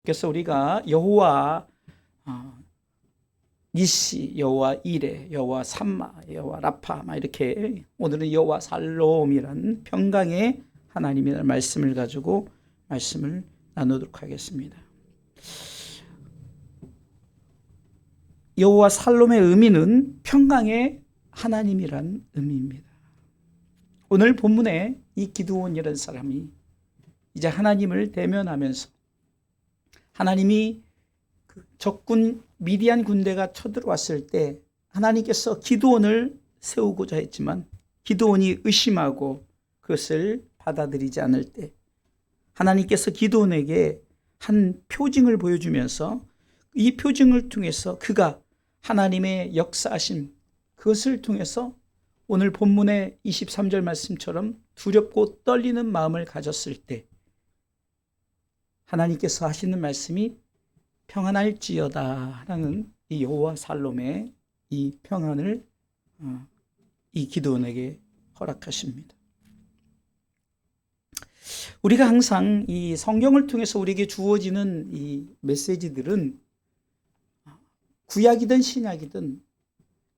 그래서 우리가 여호와 니시, 여호와 이레, 여호와 삼마, 여호와 라파 이렇게 오늘은 여호와 살롬이란 평강의 하나님이라는 말씀을 가지고 말씀을 나누도록 하겠습니다. 여호와 살롬의 의미는 평강의 하나님이란 의미입니다. 오늘 본문에 이 기드온이라는 사람이 이제 하나님을 대면하면서 하나님이 적군 미디안 군대가 쳐들어왔을 때 하나님께서 기드온을 세우고자 했지만 기드온이 의심하고 그것을 받아들이지 않을 때 하나님께서 기드온에게 한 표징을 보여주면서 이 표징을 통해서 그가 하나님의 역사하심 그것을 통해서 오늘 본문의 23절 말씀처럼 두렵고 떨리는 마음을 가졌을 때 하나님께서 하시는 말씀이 평안할지어다 라는 이 여호와 살롬의 이 평안을 이 기드온에게 허락하십니다. 우리가 항상 이 성경을 통해서 우리에게 주어지는 이 메시지들은 구약이든 신약이든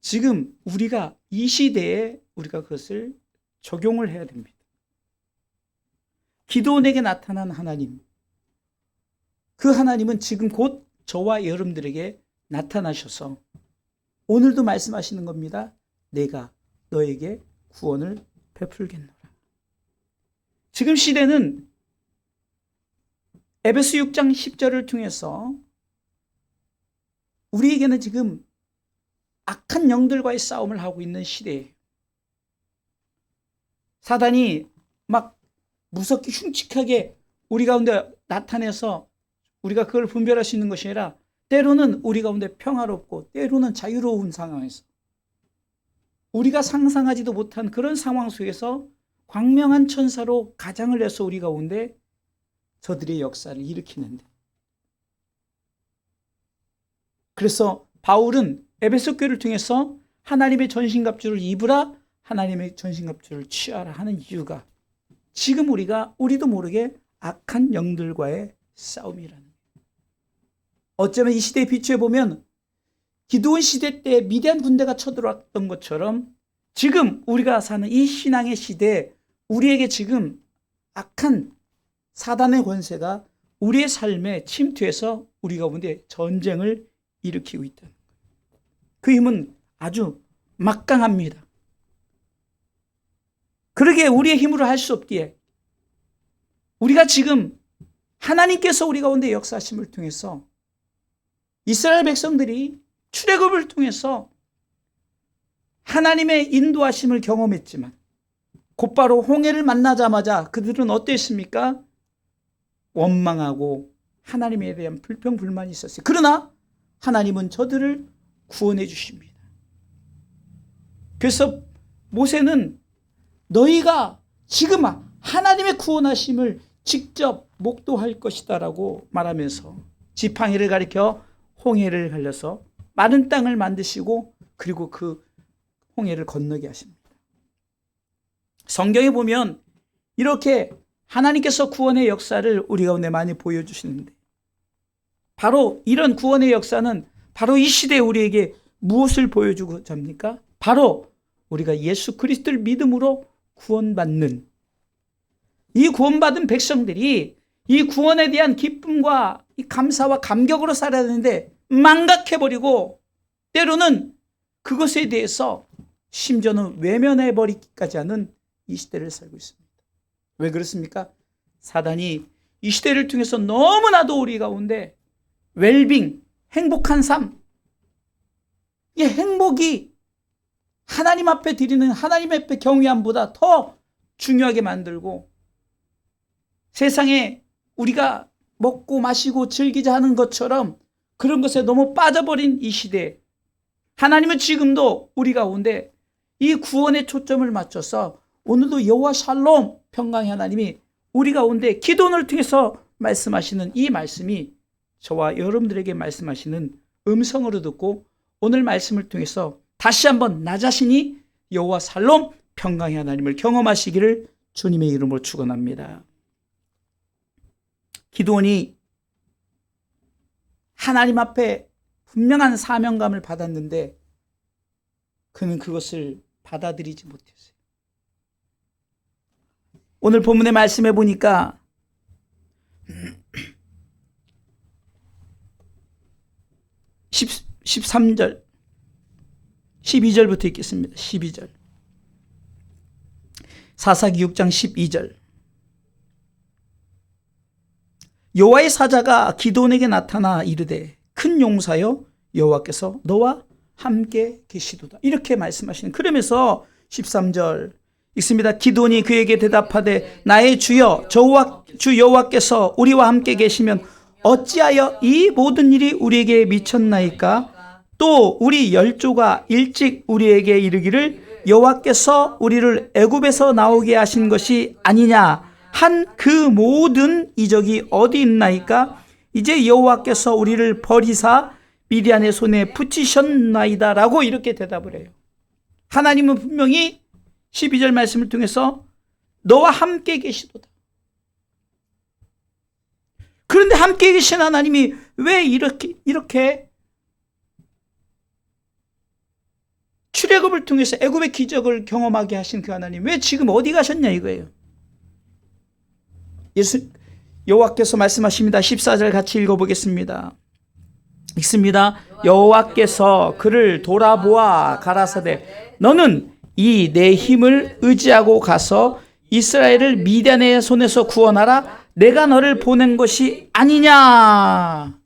지금 우리가 이 시대에 우리가 그것을 적용을 해야 됩니다. 기드온에게 나타난 하나님, 그 하나님은 지금 곧 저와 여러분들에게 나타나셔서 오늘도 말씀하시는 겁니다. 내가 너에게 구원을 베풀겠노라. 지금 시대는 에베소 6장 10절을 통해서 우리에게는 지금 악한 영들과의 싸움을 하고 있는 시대예요. 사단이 막 무섭게 흉측하게 우리 가운데 나타내서 우리가 그걸 분별할 수 있는 것이 아니라 때로는 우리 가운데 평화롭고 때로는 자유로운 상황에서 우리가 상상하지도 못한 그런 상황 속에서 광명한 천사로 가장을 해서 우리 가운데 저들의 역사를 일으키는데, 그래서 바울은 에베소 교회를 통해서 하나님의 전신갑주를 입으라, 하나님의 전신갑주를 취하라 하는 이유가 지금 우리도 모르게 악한 영들과의 싸움이라는 거예요. 어쩌면 이 시대에 비추어 보면 기드온 시대 때 미디안 군대가 쳐들어왔던 것처럼 지금 우리가 사는 이 신앙의 시대에 우리에게 지금 악한 사단의 권세가 우리의 삶에 침투해서 우리 가운데 전쟁을 일으키고 있다. 그 힘은 아주 막강합니다. 그러기에 우리의 힘으로 할 수 없기에 우리가 지금 하나님께서 우리 가운데 역사하심을 통해서 이스라엘 백성들이 출애굽을 통해서 하나님의 인도하심을 경험했지만 곧바로 홍해를 만나자마자 그들은 어땠습니까? 원망하고 하나님에 대한 불평불만이 있었어요. 그러나 하나님은 저들을 구원해 주십니다. 그래서 모세는 너희가 지금 하나님의 구원하심을 직접 목도할 것이다 라고 말하면서 지팡이를 가리켜 홍해를 갈려서 마른 땅을 만드시고 그리고 그 홍해를 건너게 하십니다. 성경에 보면 이렇게 하나님께서 구원의 역사를 우리 가운데 많이 보여주시는데 바로 이런 구원의 역사는 바로 이 시대에 우리에게 무엇을 보여주고자 합니까? 바로 우리가 예수 그리스도를 믿음으로 구원받는 이 구원받은 백성들이 이 구원에 대한 기쁨과 이 감사와 감격으로 살아야 되는데 망각해버리고 때로는 그것에 대해서 심지어는 외면해버리기까지 하는 이 시대를 살고 있습니다. 왜 그렇습니까? 사단이 이 시대를 통해서 너무나도 우리 가운데 웰빙, 행복한 삶, 이 행복이 하나님 앞에 드리는 하나님 앞에 경외함보다 더 중요하게 만들고 세상에 우리가 먹고 마시고 즐기자 하는 것처럼 그런 것에 너무 빠져버린 이 시대에 하나님은 지금도 우리 가운데 이 구원의 초점을 맞춰서 오늘도 여호와 샬롬 평강의 하나님이 우리 가운데 기도원을 통해서 말씀하시는 이 말씀이 저와 여러분들에게 말씀하시는 음성으로 듣고 오늘 말씀을 통해서 다시 한번 나 자신이 여호와 샬롬 평강의 하나님을 경험하시기를 주님의 이름으로 축원합니다. 기드온이 하나님 앞에 분명한 사명감을 받았는데 그는 그것을 받아들이지 못했어요. 오늘 본문의 말씀해 보니까 13절 12절부터 읽겠습니다. 12절 사사기 6장 12절 여호와의 사자가 기드온에게 나타나 이르되 큰 용사여 여호와께서 너와 함께 계시도다 이렇게 말씀하시는. 그러면서 13절 읽습니다. 기드온이 그에게 대답하되 나의 주여 주 여호와께서 우리와 함께 계시면 어찌하여 이 모든 일이 우리에게 미쳤나이까? 또 우리 열조가 일찍 우리에게 이르기를 여호와께서 우리를 애굽에서 나오게 하신 것이 아니냐 한 그 모든 이적이 어디 있나이까? 이제 여호와께서 우리를 버리사 미디안의 손에 붙이셨나이다 라고 이렇게 대답을 해요. 하나님은 분명히 12절 말씀을 통해서 너와 함께 계시도다. 그런데 함께 계신 하나님이 왜 이렇게 출애굽을 통해서 애굽의 기적을 경험하게 하신 그 하나님 왜 지금 어디 가셨냐 이거예요. 여호와께서 말씀하십니다. 14절 같이 읽어보겠습니다. 읽습니다. 여호와께서 그를 돌아보아 가라사대 너는 이 내 힘을 의지하고 가서 이스라엘을 미디안의 손에서 구원하라. 내가 너를 보낸 것이 아니냐.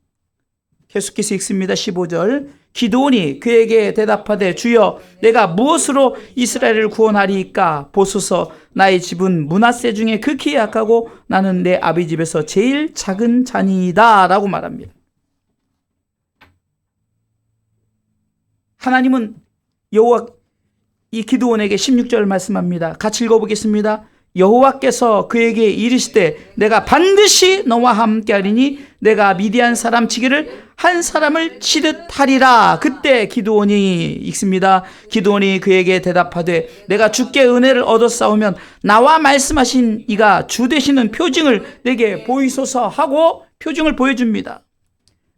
계속해서 읽습니다. 15절 기드온이 그에게 대답하되 주여 내가 무엇으로 이스라엘을 구원하리이까? 보소서 나의 집은 므낫세 중에 극히 약하고 나는 내 아비 집에서 제일 작은 자니이다 라고 말합니다. 하나님은 이 기드온에게 16절 말씀합니다. 같이 읽어보겠습니다. 여호와께서 그에게 이르시되 내가 반드시 너와 함께하리니 내가 미디안 사람 치기를 한 사람을 치듯 하리라. 그때 기드온이 읽습니다. 기드온이 그에게 대답하되 내가 주께 은혜를 얻었사오면 나와 말씀하신 이가 주 되시는 표징을 내게 보이소서 하고 표징을 보여줍니다.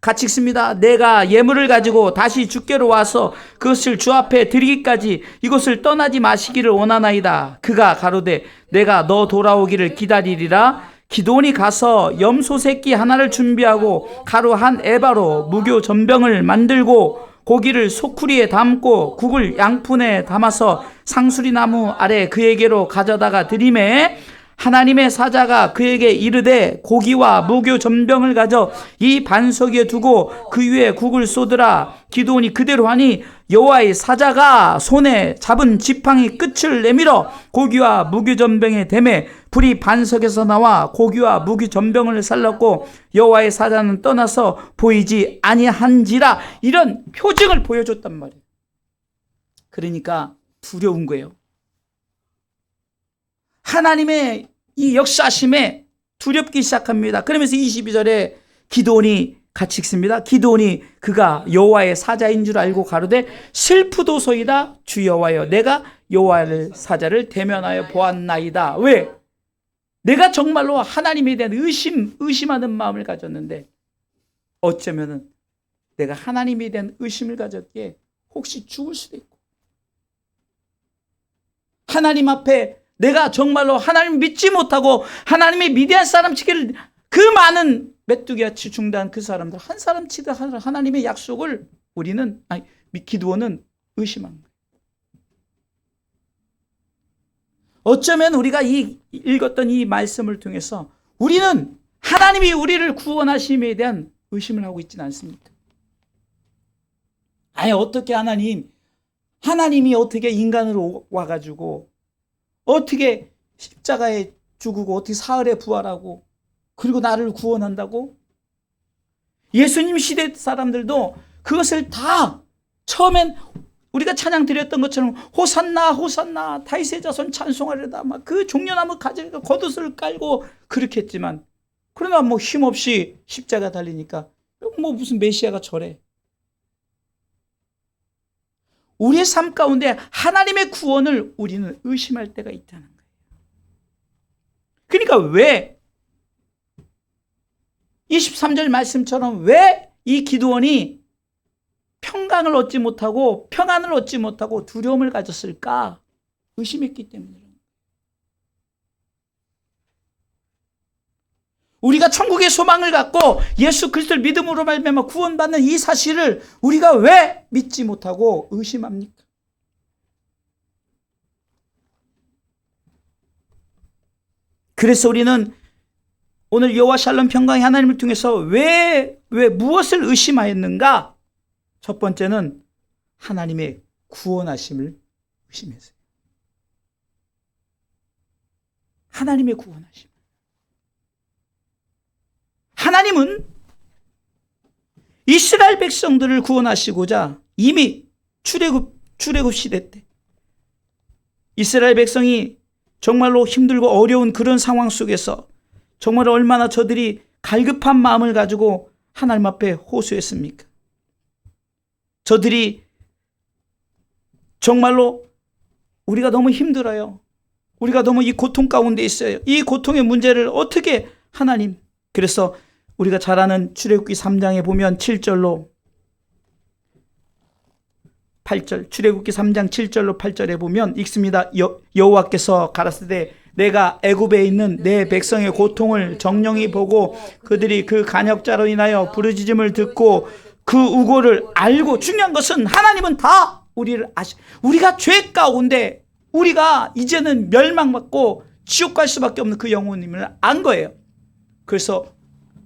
같이 읽습니다. 내가 예물을 가지고 다시 주께로 와서 그것을 주 앞에 드리기까지 이곳을 떠나지 마시기를 원하나이다. 그가 가로되 내가 너 돌아오기를 기다리리라. 기드온이 가서 염소 새끼 하나를 준비하고 가루 한 에바로 무교 전병을 만들고 고기를 소쿠리에 담고 국을 양푼에 담아서 상수리 나무 아래 그에게로 가져다가 드리매 하나님의 사자가 그에게 이르되 고기와 무교 전병을 가져 이 반석 위에 두고 그 위에 국을 쏟으라. 기드온이 그대로 하니 여호와의 사자가 손에 잡은 지팡이 끝을 내밀어 고기와 무교 전병에 대매 불이 반석에서 나와 고기와 무교 전병을 살랐고 여호와의 사자는 떠나서 보이지 아니한지라. 이런 표징을 보여줬단 말이에요. 그러니까 두려운 거예요. 하나님의 이 역사심에 두렵기 시작합니다. 그러면서 22절에 기드온이 같이 읽습니다. 기드온이 그가 여호와의 사자인 줄 알고 가로되 슬프도소이다. 주 여호와여 내가 여호와의 사자를 대면하여 보았나이다. 왜? 내가 정말로 하나님에 대한 의심하는 마음을 가졌는데 어쩌면은 내가 하나님에 대한 의심을 가졌기에 혹시 죽을 수도 있고 하나님 앞에 내가 정말로 하나님 믿지 못하고 하나님의 미디안 사람 치기를 그 많은 메뚜기같이 중대한 그 사람들 한 사람 치듯 하나님의 약속을 기드온은 의심한 거예요. 어쩌면 우리가 읽었던 이 말씀을 통해서 우리는 하나님이 우리를 구원하심에 대한 의심을 하고 있지는 않습니까? 어떻게 하나님이 어떻게 인간으로 와가지고 어떻게 십자가에 죽고 어떻게 사흘에 부활하고 그리고 나를 구원한다고? 예수님 시대 사람들도 그것을 다 처음엔 우리가 찬양 드렸던 것처럼 호산나 호산나 다윗의 자손 찬송하려다 막 그 종려나무 가지고 겉옷을 깔고 그렇게 했지만 그러나 힘없이 십자가 달리니까 무슨 메시아가 저래. 우리의 삶 가운데 하나님의 구원을 우리는 의심할 때가 있다는 거예요. 그러니까 왜 23절 말씀처럼 왜 이 기드온이 평강을 얻지 못하고 평안을 얻지 못하고 두려움을 가졌을까? 의심했기 때문에. 우리가 천국의 소망을 갖고 예수 그리스도를 믿음으로 말미암아 구원받는 이 사실을 우리가 왜 믿지 못하고 의심합니까? 그래서 우리는 오늘 여호와 샬롬 평강의 하나님을 통해서 왜 무엇을 의심하였는가? 첫 번째는 하나님의 구원하심을 의심했어요. 하나님의 구원하심. 하나님은 이스라엘 백성들을 구원하시고자 이미 출애굽 시대 때 이스라엘 백성이 정말로 힘들고 어려운 그런 상황 속에서 정말 얼마나 저들이 갈급한 마음을 가지고 하나님 앞에 호소했습니까? 저들이 정말로 우리가 너무 힘들어요. 우리가 너무 이 고통 가운데 있어요. 이 고통의 문제를 어떻게 하나님. 그래서 우리가 잘 아는 출애굽기 3장에 보면 7절로 8절, 출애굽기 3장 7절로 8절에 보면 읽습니다. 여호와께서 가라사대 내가 애굽에 있는 내 백성의 고통을 정령히 보고 그들이 그 간역자로 인하여 부르짖음을 듣고 그 우고를 알고, 중요한 것은 하나님은 다 우리를 우리가 죄 가운데 우리가 이제는 멸망받고 지옥 갈 수밖에 없는 그 영혼임을 안 거예요. 그래서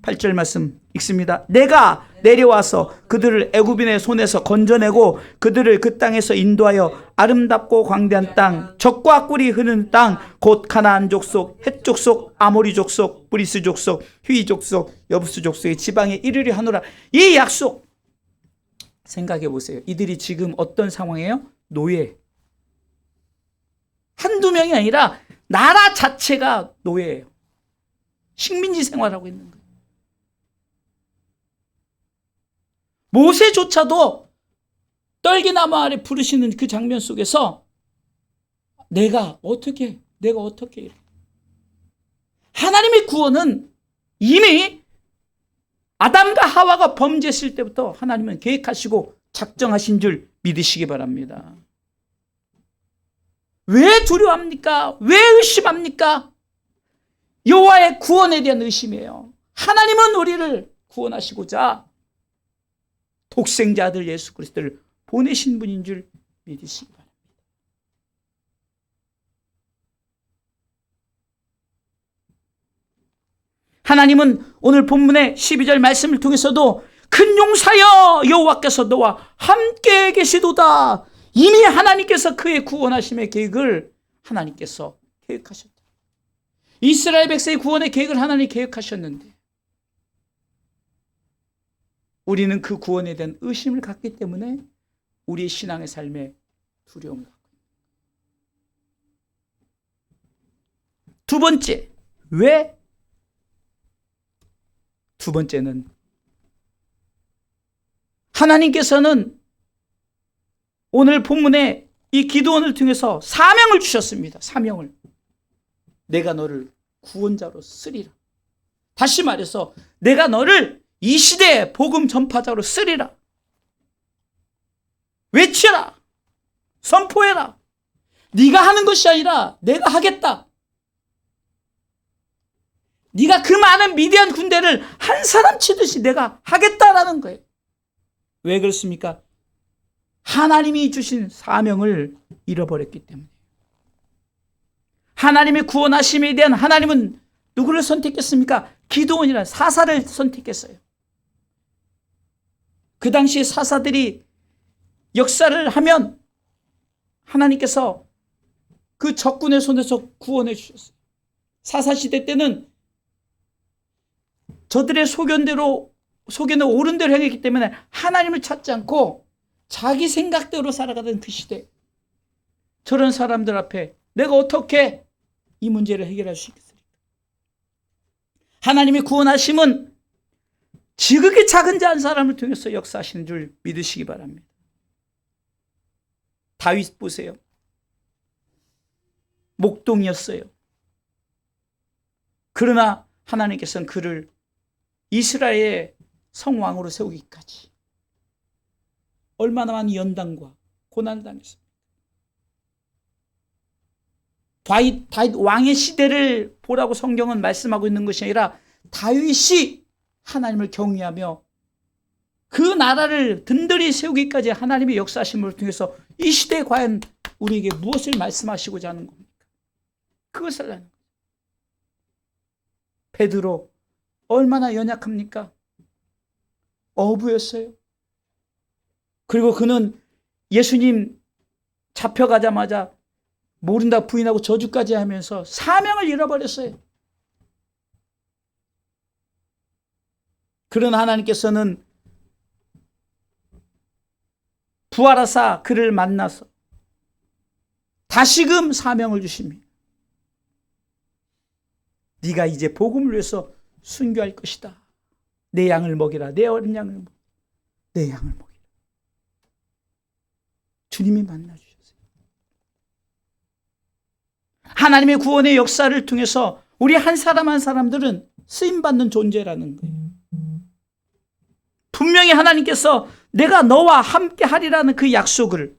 8절 말씀 읽습니다. 내가 내려와서 그들을 애굽인의 손에서 건져내고 그들을 그 땅에서 인도하여 아름답고 광대한 땅, 젖과 꿀이 흐르는 땅, 곧 가나안 족속, 헷 족속, 아모리 족속, 브리스 족속, 휘 족속, 여부스 족속의 지방에 이르려 하노라. 이 약속 생각해 보세요. 이들이 지금 어떤 상황이에요? 노예. 한두 명이 아니라 나라 자체가 노예예요. 식민지 생활하고 있는 거예요. 모세조차도 떨기나무 아래 부르시는 그 장면 속에서 내가 어떻게 하나님의 구원은 이미 아담과 하와가 범죄했을 때부터 하나님은 계획하시고 작정하신 줄 믿으시기 바랍니다. 왜 두려워합니까? 왜 의심합니까? 여호와의 구원에 대한 의심이에요. 하나님은 우리를 구원하시고자 독생자 아들 예수 그리스도를 보내신 분인 줄 믿으시기 바랍니다. 하나님은 오늘 본문의 12절 말씀을 통해서도 큰 용사여 여호와께서 너와 함께 계시도다. 이미 하나님께서 그의 구원하심의 계획을 하나님께서 계획하셨다. 이스라엘 백성의 구원의 계획을 하나님이 계획하셨는데 우리는 그 구원에 대한 의심을 갖기 때문에 우리의 신앙의 삶에 두려움을 갖고 있습니다. 두 번째, 왜? 두 번째는 하나님께서는 오늘 본문에 이 기드온을 통해서 사명을 주셨습니다. 사명을. 내가 너를 구원자로 쓰리라. 다시 말해서 내가 너를 이 시대의 복음 전파자로 쓰리라. 외치라. 선포해라. 네가 하는 것이 아니라 내가 하겠다. 네가 그 많은 미디안 군대를 한 사람 치듯이 내가 하겠다라는 거예요. 왜 그렇습니까? 하나님이 주신 사명을 잃어버렸기 때문에. 하나님의 구원하심에 대한 하나님은 누구를 선택했습니까? 기드온이라는 사사를 선택했어요. 그 당시 사사들이 역사를 하면 하나님께서 그 적군의 손에서 구원해 주셨어요. 사사시대 때는 저들의 소견은 옳은 대로 행했기 때문에 하나님을 찾지 않고 자기 생각대로 살아가던 그 시대, 저런 사람들 앞에 내가 어떻게 이 문제를 해결할 수 있겠습니까? 하나님의 구원하심은 지극히 작은 자 한 사람을 통해서 역사하시는 줄 믿으시기 바랍니다. 다윗 보세요. 목동이었어요. 그러나 하나님께서는 그를 이스라엘의 성왕으로 세우기까지 얼마나 많은 연단과 고난을 당했습니까? 다윗 왕의 시대를 보라고 성경은 말씀하고 있는 것이 아니라 다윗이 하나님을 경외하며 그 나라를 든든히 세우기까지 하나님의 역사하심을 통해서 이 시대에 과연 우리에게 무엇을 말씀하시고자 하는 겁니까? 그것을 하는 거예요. 베드로 얼마나 연약합니까? 어부였어요. 그리고 그는 예수님 잡혀가자마자 모른다 부인하고 저주까지 하면서 사명을 잃어버렸어요. 그런 하나님께서는 부활하사 그를 만나서 다시금 사명을 주십니다. 네가 이제 복음을 위해서 순교할 것이다. 내 양을 먹이라. 내 어린 양을 먹이라. 내 양을 먹이라. 주님이 만나주셨어요. 하나님의 구원의 역사를 통해서 우리 한 사람 한 사람들은 쓰임받는 존재라는 거예요. 분명히 하나님께서 내가 너와 함께 하리라는 그 약속을,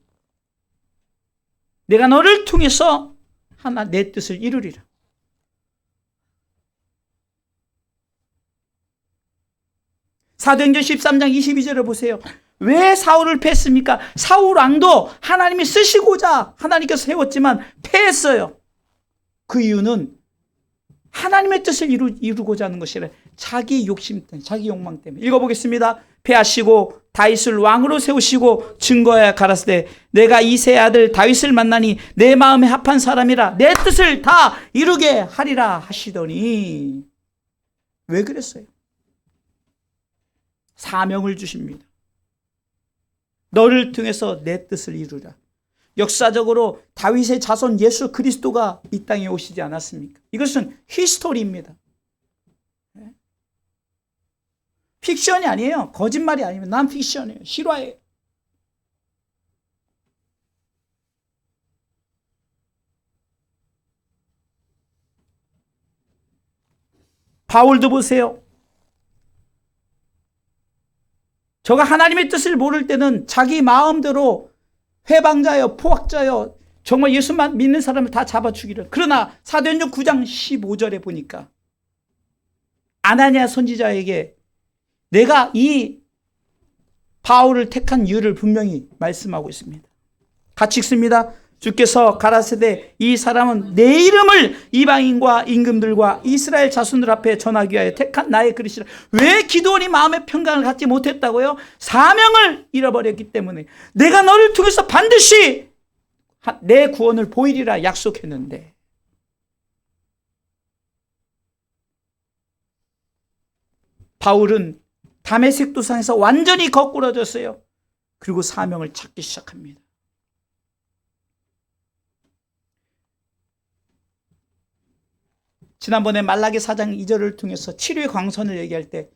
내가 너를 통해서 내 뜻을 이루리라. 사도행전 13장 22절을 보세요. 왜 사울을 패했습니까? 사울 왕도 하나님이 쓰시고자 하나님께서 세웠지만 패했어요. 그 이유는 하나님의 뜻을 이루고자 하는 것이라 자기 욕심 때문에, 자기 욕망 때문에. 읽어보겠습니다. 패하시고 다윗을 왕으로 세우시고 증거하여 가라사대 내가 이새의 아들 다윗을 만나니 내 마음에 합한 사람이라 내 뜻을 다 이루게 하리라 하시더니 왜 그랬어요? 사명을 주십니다. 너를 통해서 내 뜻을 이루라. 역사적으로 다윗의 자손 예수 그리스도가 이 땅에 오시지 않았습니까? 이것은 히스토리입니다. 픽션이 아니에요. 거짓말이 아니면 난 픽션이에요. 실화예요. 바울도 보세요. 저가 하나님의 뜻을 모를 때는 자기 마음대로 회방자여 포악자여 정말 예수만 믿는 사람을 다 잡아 죽이려. 그러나 사도행전 9장 15절에 보니까 아나니아 선지자에게 내가 이 바울을 택한 이유를 분명히 말씀하고 있습니다. 같이 읽습니다. 주께서 가라사대 이 사람은 내 이름을 이방인과 임금들과 이스라엘 자손들 앞에 전하기 위하여 택한 나의 그릇이라. 왜 기도원이 마음의 평강을 갖지 못했다고요? 사명을 잃어버렸기 때문에. 내가 너를 통해서 반드시 내 구원을 보이리라 약속했는데 바울은 다메섹 도상에서 완전히 거꾸러졌어요. 그리고 사명을 찾기 시작합니다. 지난번에 말라기 4장 2절을 통해서 치료의 광선을 얘기할 때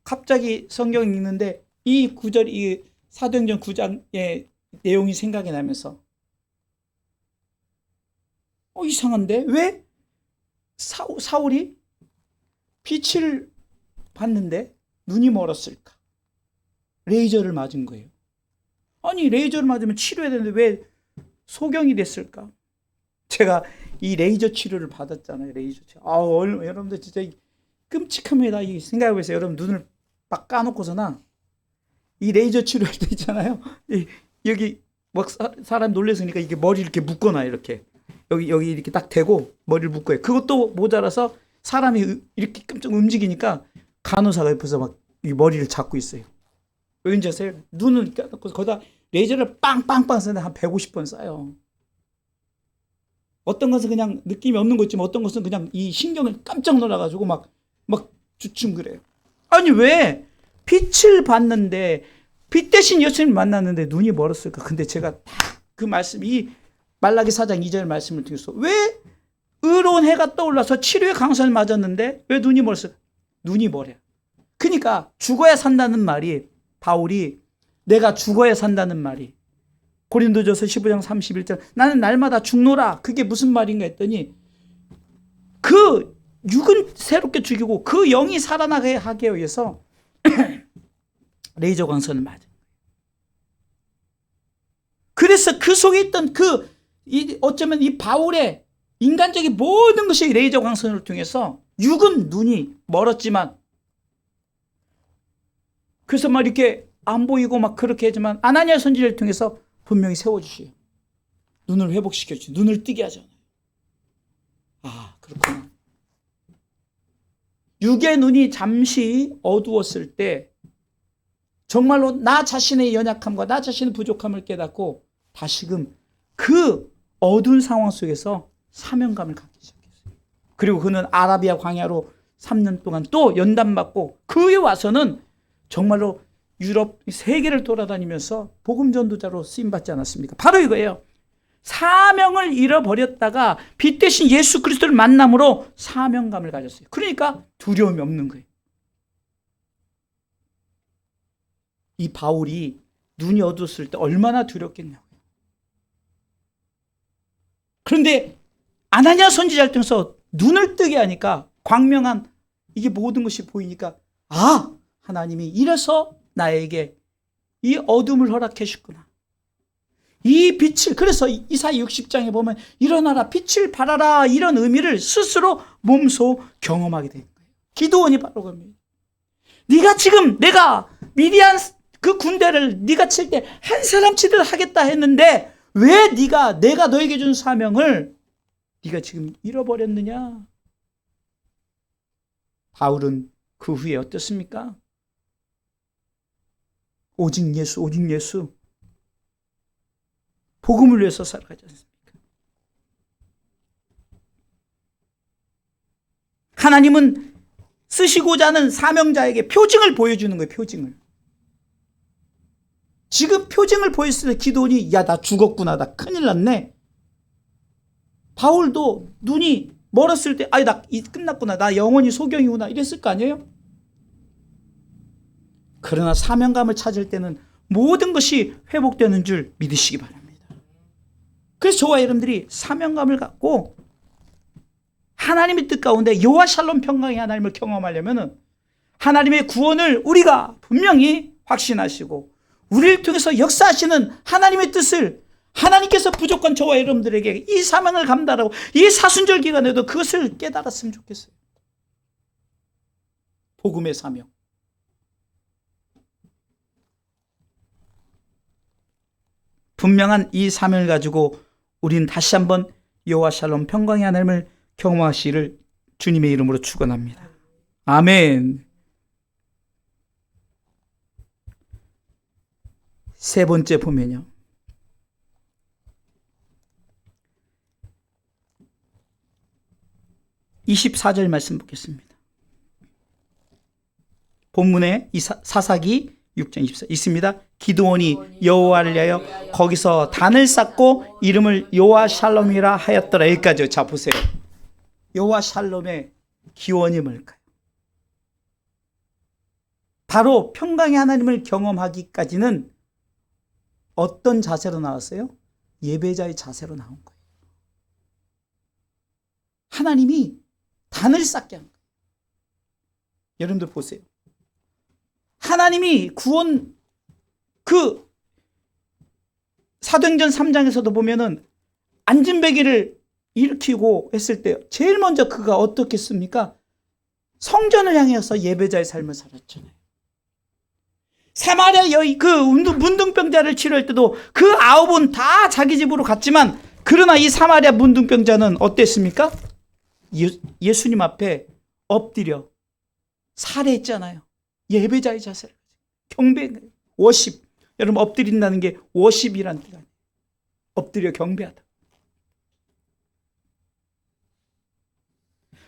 갑자기 성경 읽는데 이 구절, 이 사도행전 9장의 내용이 생각이 나면서 이상한데 왜 사울이 빛을 봤는데 눈이 멀었을까? 레이저를 맞은 거예요. 아니 레이저를 맞으면 치료해야 되는데 왜 소경이 됐을까? 제가 이 레이저 치료를 받았잖아요. 레이저 치료. 여러분들 진짜 끔찍합니다. 이 생각해보세요. 여러분 눈을 막 까놓고서나 이 레이저 치료할 때 있잖아요. 여기 막 사람 놀래서니까 이게 머리 이렇게 묶어놔요. 이렇게 여기 이렇게 딱 대고 머리를 묶어요. 그것도 모자라서 사람이 이렇게 깜짝 움직이니까 간호사가 옆에서 막 이 머리를 잡고 있어요. 왠지 아세요? 눈을 까놓고 거기다 레이저를 빵빵빵 쏘는데 한 150번 쏴요. 어떤 것은 그냥 느낌이 없는 거 있지만 어떤 것은 그냥 이 신경을 깜짝 놀라가지고 막 주춤 그래요. 아니 왜 빛을 봤는데 빛 대신 예수님을 만났는데 눈이 멀었을까? 근데 제가 딱 그 말씀, 이 말라기 4장 2절 말씀을 통해서 왜 의로운 해가 떠올라서 치료의 강선을 맞았는데 왜 눈이 멀었을까? 눈이 멀어요. 그러니까 죽어야 산다는 말이, 바울이 내가 죽어야 산다는 말이 고린도전서 15장 31절 나는 날마다 죽노라. 그게 무슨 말인가 했더니 그 육은 새롭게 죽이고 그 영이 살아나게 하기 위해서 레이저 광선을 맞은 거예요. 그래서 그 속에 있던 어쩌면 이 바울의 인간적인 모든 것이 레이저 광선을 통해서 육은 눈이 멀었지만, 그래서 막 이렇게 안 보이고 막 그렇게 하지만 아나니아 선지자를 통해서 분명히 세워주시요. 눈을 회복시켜주시요. 눈을 뜨게 하잖아요. 아, 그렇구나. 육의 눈이 잠시 어두웠을 때 정말로 나 자신의 연약함과 나 자신의 부족함을 깨닫고 다시금 그 어두운 상황 속에서 사명감을 갖기 시작했어요. 그리고 그는 아라비아 광야로 3년 동안 또 연단받고 그 후에 와서는 정말로 유럽 세계를 돌아다니면서 복음 전도자로 쓰임받지 않았습니까? 바로 이거예요. 사명을 잃어버렸다가 빛 대신 예수 그리스도를 만남으로 사명감을 가졌어요. 그러니까 두려움이 없는 거예요. 이 바울이 눈이 어두웠을 때 얼마나 두렵겠냐고요. 그런데 아나니아 선지자를 통해서 눈을 뜨게 하니까 광명한 이게 모든 것이 보이니까, 아, 하나님이 이래서 나에게 이 어둠을 허락해 주셨구나. 이 빛을, 그래서 이사야 60장에 보면 일어나라 빛을 발하라, 이런 의미를 스스로 몸소 경험하게 된 거예요. 기도원이 바로 그겁니다. 네가 지금 내가 미디안 그 군대를 네가 칠 때 한 사람 치듯 하겠다 했는데 왜 내가 너에게 준 사명을 네가 지금 잃어버렸느냐? 바울은 그 후에 어떻습니까? 오직 예수, 오직 예수. 복음을 위해서 살아가지 않습니까? 하나님은 쓰시고자 하는 사명자에게 표징을 보여주는 거예요. 표징을. 지금 표징을 보였을 때 기도원이 야, 나 죽었구나, 나 큰일 났네. 바울도 눈이 멀었을 때 나 끝났구나, 나 영원히 소경이구나 이랬을 거 아니에요? 그러나 사명감을 찾을 때는 모든 것이 회복되는 줄 믿으시기 바랍니다. 그래서 저와 여러분들이 사명감을 갖고 하나님의 뜻 가운데 여호와 샬롬 평강의 하나님을 경험하려면 하나님의 구원을 우리가 분명히 확신하시고 우리를 통해서 역사하시는 하나님의 뜻을 하나님께서 부족한 저와 여러분들에게 이 사명을 감당하고 이 사순절 기간에도 그것을 깨달았으면 좋겠어요. 복음의 사명. 분명한 이 사명을 가지고 우리는 다시 한번 여호와 샬롬 평강의 하나님을 경험하시기를 주님의 이름으로 축원합니다. 아멘. 세 번째 보면요. (24절) 말씀 보겠습니다. 본문에 사사기 6장 24 있습니다. 기드온이 여호와를 위하여 거기서 단을 쌓고 이름을 여호와 샬롬이라 하였더라. 여기까지요. 자, 보세요. 여호와 샬롬의 기원이 뭘까요? 바로 평강의 하나님을 경험하기까지는 어떤 자세로 나왔어요? 예배자의 자세로 나온 거예요. 하나님이 단을 쌓게 한 거예요. 여러분들 보세요. 하나님이 구원, 사도행전 3장에서도 보면은 안진뱅이를 일으키고 했을 때 제일 먼저 그가 어떻게 했습니까? 성전을 향해서 예배자의 삶을 살았잖아요. 사마리아 여인 그 문둥병자를 치료할 때도 그 9은 다 자기 집으로 갔지만 그러나 이 사마리아 문둥병자는 어땠습니까? 예수님 앞에 엎드려 살해했잖아요. 예배자의 자세를 경배, 워십. 여러분 엎드린다는 게 워십이라는 뜻 아니에요. 엎드려 경배하다.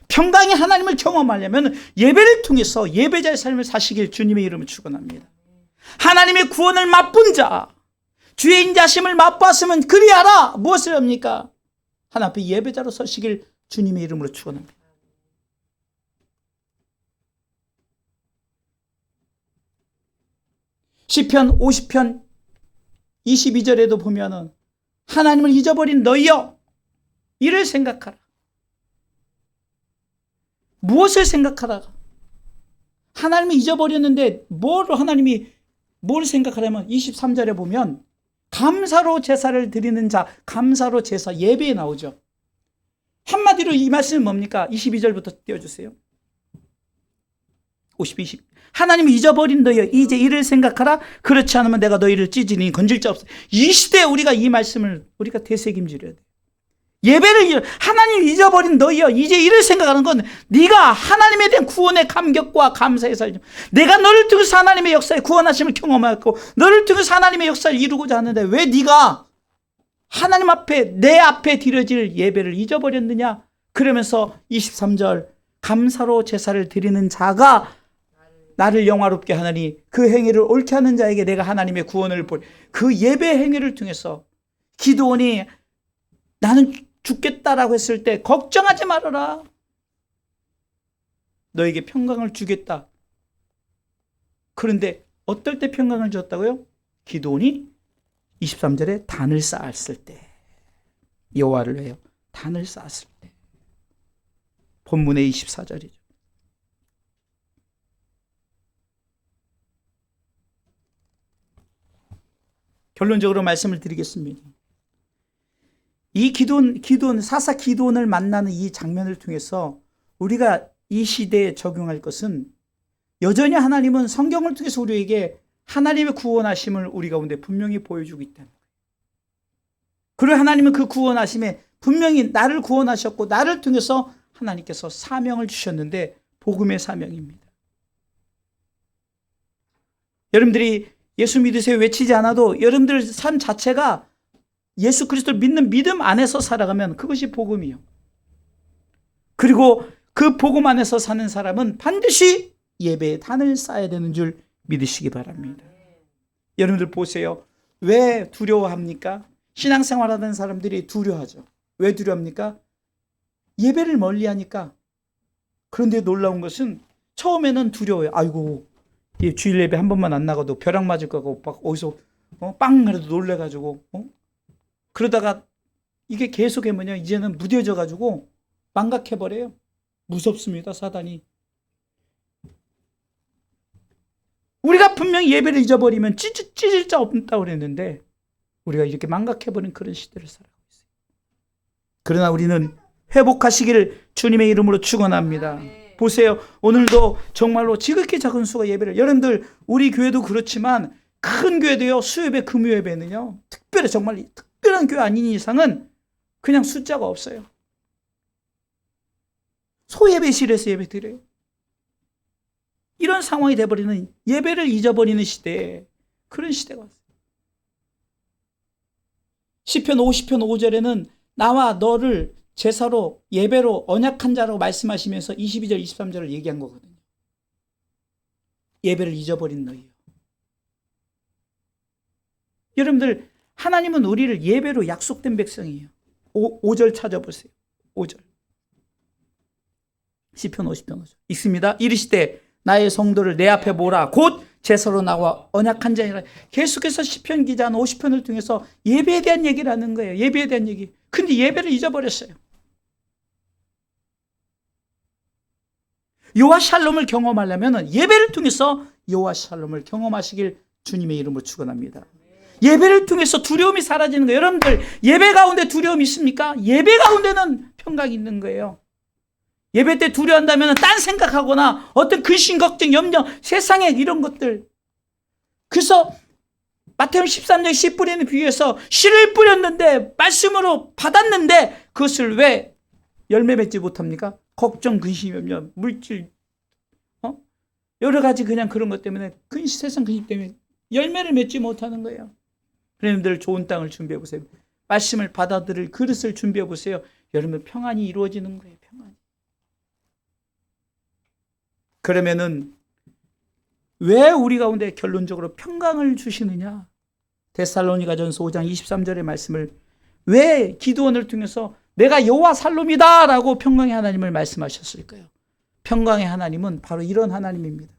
평강의 하나님을 경험하려면 예배를 통해서 예배자의 삶을 사시길 주님의 이름을 축원합니다. 하나님의 구원을 맛본 자, 주의 인자심을 맛봤으면 그리하라. 무엇을 합니까? 하나님 앞에 예배자로 서시길 주님의 이름으로 축원합니다. 시편 50편 22절에도 보면은 하나님을 잊어버린 너희여 이를 생각하라. 무엇을 생각하라? 하나님을 잊어버렸는데 뭐로 하나님이 뭘 생각하냐면 23절에 보면 감사로 제사를 드리는 자, 감사로 제사, 예배에 나오죠. 한마디로 이 말씀은 뭡니까? 22절부터 띄워주세요. 20. 하나님이 잊어버린 너희여 이제 이를 생각하라. 그렇지 않으면 내가 너희를 찢으니 건질 자 없어. 이 시대에 우리가 이 말씀을 우리가 되새김질해야 돼. 예배를 하나님 잊어버린 너희여 이제 이를 생각하는 건 네가 하나님에 대한 구원의 감격과 감사에 살죠. 내가 너를 통해서 하나님의 역사에 구원하심을 경험하고 너를 통해서 하나님의 역사를 이루고자 하는데 왜 네가 하나님 앞에 내 앞에 드려질 예배를 잊어버렸느냐. 그러면서 23절 감사로 제사를 드리는 자가 나를 영화롭게 하나니 그 행위를 옳게 하는 자에게 내가 하나님의 구원을 볼. 그 예배 행위를 통해서 기드온이 나는 죽겠다라고 했을 때 걱정하지 말아라. 너에게 평강을 주겠다. 그런데 어떨 때 평강을 줬다고요? 기드온이 23절에 단을 쌓았을 때. 여호와를 위하여 단을 쌓았을 때. 본문의 24절이죠. 결론적으로 말씀을 드리겠습니다. 이 기드온 사사 기드온을 만나는 이 장면을 통해서 우리가 이 시대에 적용할 것은 여전히 하나님은 성경을 통해서 우리에게 하나님의 구원하심을 우리 가운데 분명히 보여주고 있다는 거예요. 그리고 하나님은 그 구원하심에 분명히 나를 구원하셨고 나를 통해서 하나님께서 사명을 주셨는데 복음의 사명입니다. 여러분들이 예수 믿으세요 외치지 않아도 여러분들 삶 자체가 예수 그리스도를 믿는 믿음 안에서 살아가면 그것이 복음이요. 그리고 그 복음 안에서 사는 사람은 반드시 예배에 단을 쌓아야 되는 줄 믿으시기 바랍니다. 여러분들 보세요. 왜 두려워합니까? 신앙생활하는 사람들이 두려워하죠. 왜 두려워합니까? 예배를 멀리하니까. 그런데 놀라운 것은 처음에는 두려워요. 아이고 주일 예배 한 번만 안 나가도 벼락 맞을 거고 어디서 빵 하려도 놀래가지고 그러다가 이게 계속 해보면 이제는 무뎌져가지고 망각해버려요. 무섭습니다, 사단이. 우리가 분명히 예배를 잊어버리면 찢을 자 없다고 그랬는데 우리가 이렇게 망각해버린 그런 시대를 살아가고 있어요. 그러나 우리는 회복하시기를 주님의 이름으로 축원합니다. 보세요. 오늘도 정말로 지극히 작은 수가 예배를, 여러분들 우리 교회도 그렇지만 큰 교회도요, 수요예배 금요예배는요 특별히 정말 특별한 교회 아닌 이상은 그냥 숫자가 없어요. 소예배실에서 예배 드려요. 이런 상황이 돼버리는, 예배를 잊어버리는 시대에, 그런 시대가 왔어요. 시편 50편 5절에는 나와 너를 제사로 예배로 언약한 자라고 말씀하시면서 22절 23절을 얘기한 거거든요. 예배를 잊어버린 너희요. 여러분들 하나님은 우리를 예배로 약속된 백성이에요. 5절 찾아보세요. 5절 시편 50편 5절 있습니다. 이르시되 나의 성도를 내 앞에 모으라 곧 제사로 나와 언약한 자니라. 계속해서 시편 기자는 50편을 통해서 예배에 대한 얘기를 하는 거예요. 예배에 대한 얘기. 근데 예배를 잊어버렸어요. 여호와 샬롬을 경험하려면 예배를 통해서 여호와 샬롬을 경험하시길 주님의 이름으로 축원합니다. 예배를 통해서 두려움이 사라지는 거예요. 여러분들 예배 가운데 두려움이 있습니까? 예배 가운데는 평강이 있는 거예요. 예배 때 두려워한다면 딴 생각하거나 어떤 근심, 걱정, 염려, 세상에 이런 것들. 그래서 마태복음 13장 씨 뿌리는 비유에서 씨를 뿌렸는데 말씀으로 받았는데 그것을 왜 열매 맺지 못합니까? 걱정, 근심, 염려, 물질, 여러 가지 그냥 그런 것 때문에 세상 근심 때문에 열매를 맺지 못하는 거예요. 여러분들 좋은 땅을 준비해 보세요. 말씀을 받아들일 그릇을 준비해 보세요. 여러분 평안이 이루어지는 거예요. 평안이. 그러면은 왜 우리 가운데 결론적으로 평강을 주시느냐? 데살로니가전서 5장 23절의 말씀을 왜 기드온을 통해서 내가 여호와 살롬이다라고 평강의 하나님을 말씀하셨을까요? 평강의 하나님은 바로 이런 하나님입니다.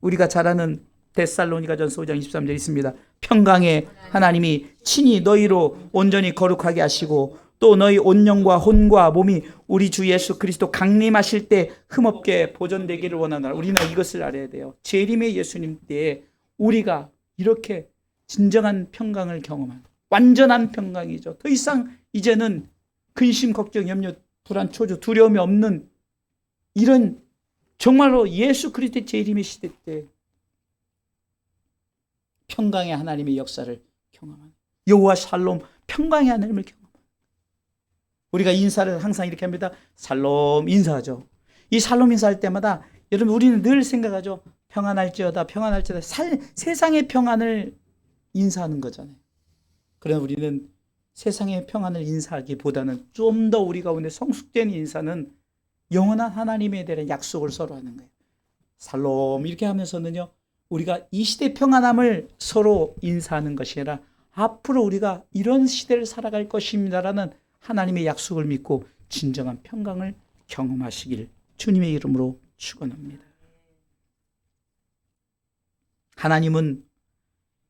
우리가 잘 아는 데살로니가전서 5장 23절 있습니다. 평강의 하나님이 친히 너희로 온전히 거룩하게 하시고 또 너희 온 영과 혼과 몸이 우리 주 예수 그리스도 강림하실 때 흠없게 보존되기를 원하노라. 우리는 이것을 알아야 돼요. 재림의 예수님 때에 우리가 이렇게 진정한 평강을 경험한 완전한 평강이죠. 더 이상 이제는 근심, 걱정, 염려, 불안, 초조, 두려움이 없는 이런 정말로 예수 그리스도의 재림의 시대 때 평강의 하나님의 역사를 경험하는 여호와 샬롬 평강의 하나님을 경험하는 우리가 인사를 항상 이렇게 합니다. 샬롬 인사하죠. 이 샬롬 인사할 때마다 여러분 우리는 늘 생각하죠. 평안할지어다 평안할지어다 세상의 평안을 인사하는 거잖아요. 그러나 우리는 세상의 평안을 인사하기보다는 좀 더 우리 가운데 성숙된 인사는 영원한 하나님에 대한 약속을 서로 하는 거예요. 샬롬 이렇게 하면서는요. 우리가 이 시대 평안함을 서로 인사하는 것이 아니라 앞으로 우리가 이런 시대를 살아갈 것입니다라는 하나님의 약속을 믿고 진정한 평강을 경험하시길 주님의 이름으로 축원합니다. 하나님은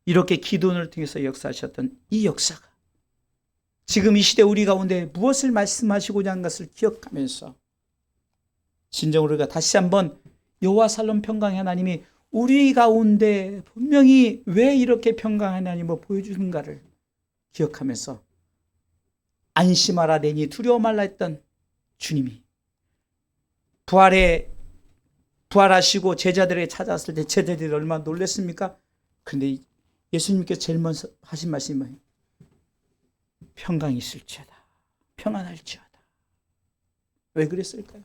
이렇게 기도원을 통해서 역사하셨던 이 역사가 지금 이 시대 우리 가운데 무엇을 말씀하시고자 하는 것을 기억하면서 진정으로 우리가 다시 한번 여호와 샬롬 평강의 하나님이 우리 가운데 분명히 왜 이렇게 평강의 하나님을 보여주는가를 기억하면서 안심하라 내니 두려워 말라 했던 주님이 부활하시고 제자들에게 찾아왔을 때 제자들이 얼마나 놀랐습니까? 그런데 예수님께서 제일 먼저 하신 말씀이 뭐예요? 평강이 있을지어다. 평안할지어다. 왜 그랬을까요?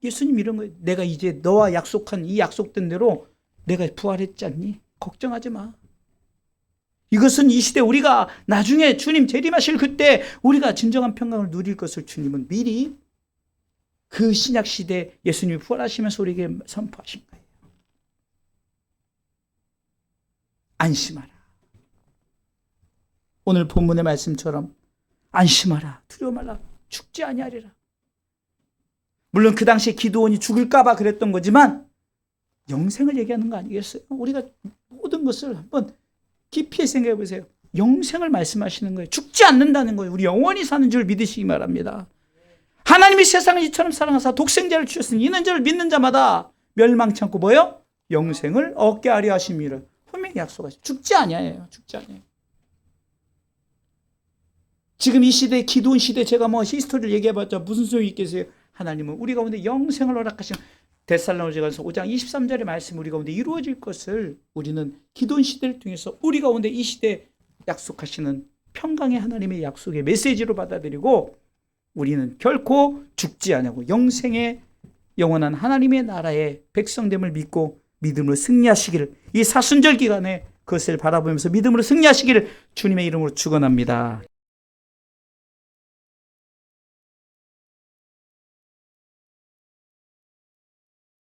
예수님 이런 거예요. 내가 이제 너와 약속한 이 약속된 대로 내가 부활했지 않니? 걱정하지 마. 이것은 이 시대 우리가 나중에 주님 재림하실 그때 우리가 진정한 평강을 누릴 것을 주님은 미리 그 신약 시대 예수님이 부활하시면서 우리에게 선포하신 거예요. 안심하라. 오늘 본문의 말씀처럼 안심하라. 두려워 말라. 죽지 아니하리라. 물론 그 당시에 기드온이 죽을까 봐 그랬던 거지만 영생을 얘기하는 거 아니겠어요? 우리가 모든 것을 한번 깊이 생각해 보세요. 영생을 말씀하시는 거예요. 죽지 않는다는 거예요. 우리 영원히 사는 줄 믿으시기 바랍니다. 하나님이 세상을 이처럼 사랑하사 독생자를 주셨으니 이는 저를 믿는 자마다 멸망치 않고 뭐요? 영생을 얻게 하려 하심이라. 분명히 약속하시죠. 죽지 아니에요. 죽지 않아요. 지금 이 시대 기드온 시대 제가 뭐 히스토리를 얘기해봤자 무슨 소용이 있겠어요? 하나님은 우리 가운데 영생을 허락하신 데살로니가서 5장 23절의 말씀 우리 가운데 이루어질 것을 우리는 기드온 시대를 통해서 우리 가운데 이 시대에 약속하시는 평강의 하나님의 약속의 메시지로 받아들이고 우리는 결코 죽지 않고 영생의 영원한 하나님의 나라의 백성됨을 믿고 믿음으로 승리하시기를 이 사순절 기간에 그것을 바라보면서 믿음으로 승리하시기를 주님의 이름으로 축원합니다.